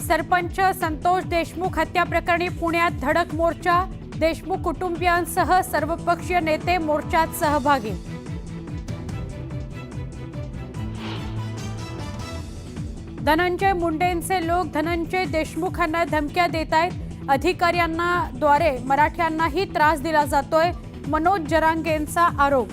सरपंच संतोष देशमुख हत्या प्रकरणी पुण्यात धडक मोर्चा, देशमुख कुटुंबियांसह सर्वपक्षीय नेते मोर्चात सहभागी। धनंजय मुंडेंचे लोक धनंजय देशमुखांना धमक्या देत आहेत। अधिकाऱ्यांना द्वारे मराठ्यांनाही त्रास दिला जातोय, मनोज जरांगेंचा आरोप।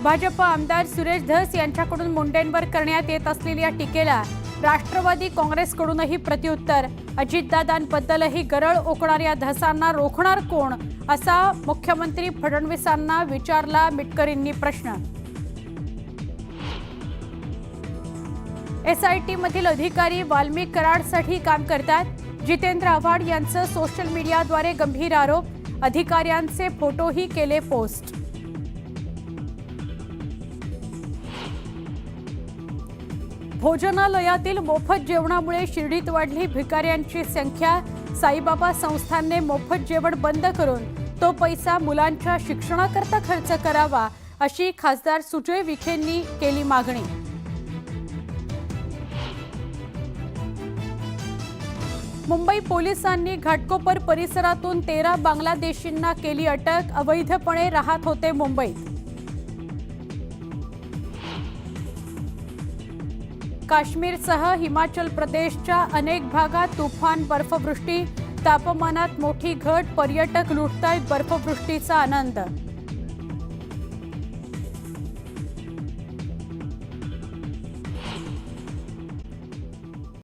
भाजप आमदार सुरेश धस यांच्याकडून मुंडेंवर करण्यात येत असलेल्या टीकेला राष्ट्रवादी काँग्रेसकडूनही प्रत्युत्तर। अजितदादांबद्दलही गरळ ओकणाऱ्या धसांना रोखणार कोण, असा मुख्यमंत्री फडणवीसांना विचारला मिटकरींनी प्रश्न। एसआयटी मधील अधिकारी वाल्मिक कराडसाठी काम करतात। जितेंद्र आव्हाड यांचं सोशल मीडियाद्वारे गंभीर आरोप, अधिकाऱ्यांचे फोटोही केले पोस्ट। भोजनालयातील मोफत जेवणामुळे शिर्डीत वाढली भिकाऱ्यांची संख्या। साईबाबा संस्थानने मोफत जेवण बंद करून तो पैसा मुलांच्या शिक्षणाकरता खर्च करावा, अशी खासदार सुजय विखेंनी केली मागणी। मुंबई पोलिसांनी घाटकोपर परिसरातून 13 बांगलादेशींना केली अटक, अवैधपणे राहत होते मुंबईत। काश्मीरसह हिमाचल प्रदेशच्या अनेक भागात तुफान बर्फवृष्टी, तापमानात मोठी घट, पर्यटक लुटतायत बर्फवृष्टीचा आनंद।